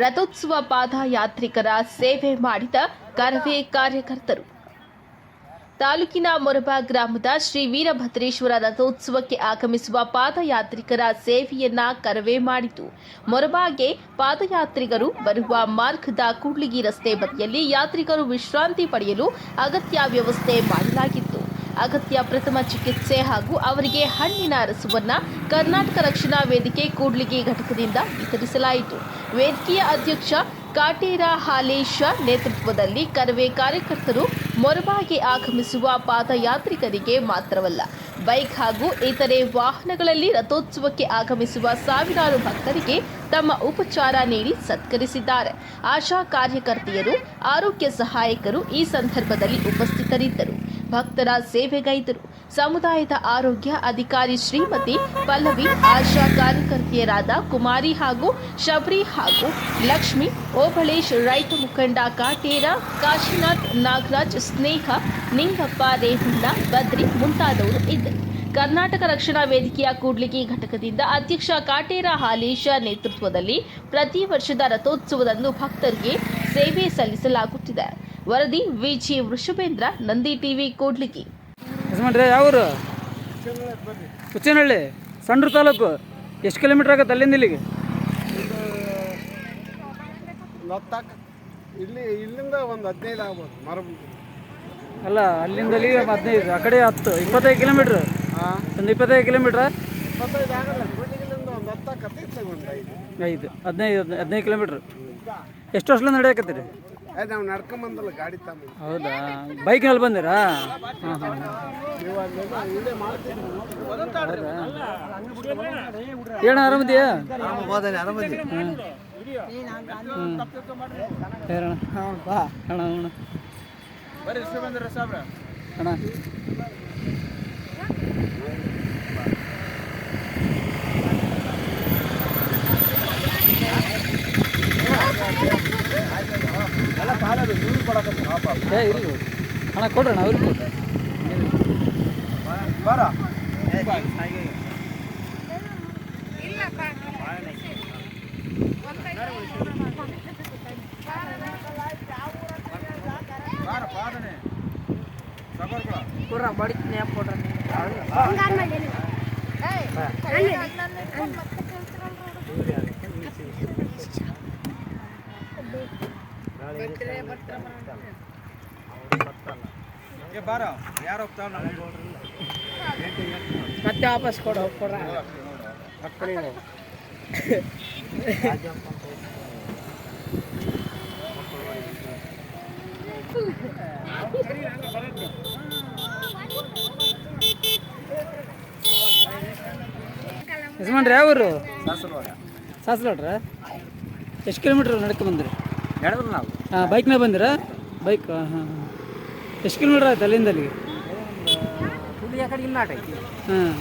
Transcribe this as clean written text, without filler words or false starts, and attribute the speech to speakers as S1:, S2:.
S1: ರಥೋತ್ಸವ ಪಾದಯಾತ್ರಿಕರ ಸೇವೆ ಮಾಡಿದ ಕರವೇ ಕಾರ್ಯಕರ್ತರು. ತಾಲೂಕಿನ ಮೊರಬಾ ಗ್ರಾಮದ ಶ್ರೀ ವೀರಭದ್ರೇಶ್ವರ ರಥೋತ್ಸವಕ್ಕೆ ಆಗಮಿಸುವ ಪಾದಯಾತ್ರಿಕರ ಸೇವೆಯನ್ನ ಕರವೇ ಮಾಡಿತು. ಮೊರಬಾಗೆ ಪಾದಯಾತ್ರಿಗರು ಬರುವ ಮಾರ್ಗದ ಕೂಡ್ಲಿಗಿ ರಸ್ತೆ ಬದಿಯಲ್ಲಿ ಯಾತ್ರಿಕರು ವಿಶ್ರಾಂತಿ ಪಡೆಯಲು ಅಗತ್ಯ ವ್ಯವಸ್ಥೆ ಮಾಡಲಾಗಿತ್ತು. ಅಗತ್ಯ ಪ್ರಥಮ ಚಿಕಿತ್ಸೆ ಹಾಗೂ ಅವರಿಗೆ ಹಣ್ಣಿನ ರಸವನ್ನ ಕರ್ನಾಟಕ ರಕ್ಷಣಾ ವೇದಿಕೆ ಕೂಡ್ಲಿಗಿ ಘಟಕದಿಂದ ವಿತರಿಸಲಾಯಿತು. ವೇದಿಕೆಯ ಅಧ್ಯಕ್ಷ ಕಾಟೇರ ಹಾಲೇಶ ನೇತೃತ್ವದಲ್ಲಿ ಕರವೇ ಕಾರ್ಯಕರ್ತರು ಮೊರಬಾಗೆ ಆಗಮಿಸುವ ಪಾದಯಾತ್ರಿಕರಿಗೆ ಮಾತ್ರವಲ್ಲ, ಬೈಕ್ ಹಾಗೂ ಇತರೆ ವಾಹನಗಳಲ್ಲಿ ರಥೋತ್ಸವಕ್ಕೆ ಆಗಮಿಸುವ ಸಾವಿರಾರು ಭಕ್ತರಿಗೆ ತಮ್ಮ ಉಪಚಾರ ನೀಡಿ ಸತ್ಕರಿಸಿದ್ದಾರೆ. ಆಶಾ ಕಾರ್ಯಕರ್ತೆಯರು, ಆರೋಗ್ಯ ಸಹಾಯಕರು ಈ ಸಂದರ್ಭದಲ್ಲಿ ಉಪಸ್ಥಿತರಿದ್ದರು. ಭಕ್ತರ ಸೇವೆಗೈದರು. ಸಮುದಾಯದ ಆರೋಗ್ಯ ಅಧಿಕಾರಿ ಶ್ರೀಮತಿ ಪಲ್ಲವಿ, ಆಶಾ ಕಾರ್ಯಕರ್ತೆಯರಾದ ಕುಮಾರಿ ಹಾಗೂ ಶಬರಿ ಹಾಗೂ ಲಕ್ಷ್ಮಿ, ಓಬಳೇಶ್, ರೈತ ಮುಖಂಡ ಕಾಟೇರ, ಕಾಶಿನಾಥ್, ನಾಗರಾಜ್, ಸ್ನೇಹ, ನಿಂಗಪ್ಪ, ರೇವಣ್ಣ, ಬದ್ರಿ ಮುಂತಾದವರು ಇದ್ದರು. ಕರ್ನಾಟಕ ರಕ್ಷಣಾ ವೇದಿಕೆಯ ಕೂಡ್ಲಿಗಿ ಘಟಕದಿಂದ ಅಧ್ಯಕ್ಷ ಕಾಟೇರ ಹಾಲೇಶ ನೇತೃತ್ವದಲ್ಲಿ ಪ್ರತಿ ವರ್ಷದ ರಥೋತ್ಸವದಂದು ಭಕ್ತರಿಗೆ ಸೇವೆ ಸಲ್ಲಿಸಲಾಗುತ್ತಿದೆ. ವರದಿ ವಿಜಿ ವೃಷಭೇಂದ್ರ, ನಂದಿ ಟಿವಿ, ಕೂಡ್ಲಿಗಿ.
S2: ಯಾವರು? ಹುಚ್ಚನಹಳ್ಳಿ, ಸಂಡ್ರ ತಾಲೂಕು. ಎಷ್ಟು ಕಿಲೋಮೀಟರ್ ಆಗುತ್ತೆ ಅಲ್ಲಿಂದ ಇಲ್ಲಿಗೆ?
S3: ಇಲ್ಲಿಂದ ಒಂದು 15 ಆಗ್ಬೋದು.
S2: ಅಲ್ಲ, ಅಲ್ಲಿಂದ ಅಲ್ಲಿಗೆ 15, ಆ ಕಡೆ 10, 25 ಕಿಲೋಮೀಟ್ರ್. ಒಂದು 25 ಕಿಲೋಮೀಟ್ರ?
S3: 25 ಆಗಲ್ಲ, ಇಲ್ಲಿಂದ ಒಂದು 10,
S2: 15 ಕಿಲೋಮೀಟ್ರ್. ಎಷ್ಟು ವರ್ಷದಿಂದ ನಡೆಯಕತ್ತೀರಿ?
S3: ನಾವು ನಡ್ಕೊಂಬಂದಲ್ಲ, ಗಾಡಿ ತಗೊಂಡು.
S2: ಹೌದಾ, ಬೈಕ್ನಲ್ಲಿ ಬಂದಿರಾ? ಹಾಂ ಹಾಂ. ಏನ ಆರಾಮದಿಯಾ?
S3: ಆರಾಮದಿ.
S2: ಅಣ್ಣ ಅಣ್ಣ ಕೊಡ್ರಣ್ಣ, ಅವ್ರಿಗೆ ಕೊಡ್ರಿ.
S1: ಮತ್ತೆ ವಾಪಸ್ ಕೊಡ
S2: ಯಜಮಾನ್ರಿ ಯಾವರು? ಸಾಸಲೋಡ್ರ. ಎಷ್ಟು ಕಿಲೋಮೀಟ್ರ್ ನಡ್ಕೊಂಬಂದ್ರಿ?
S3: ನಡೆದ್ರು ನಾವು.
S2: ಹಾಂ, ಬೈಕ್ನಾಗ ಬಂದಿರಾ? ಬೈಕ್. ಹಾಂ ಹಾಂ. ಎಷ್ಟು ಕಿಲೋಮೀಟ್ರ್ ಆಯ್ತು ಅಲ್ಲಿಂದ ಅಲ್ಲಿಗೆ? ಹಾಂ.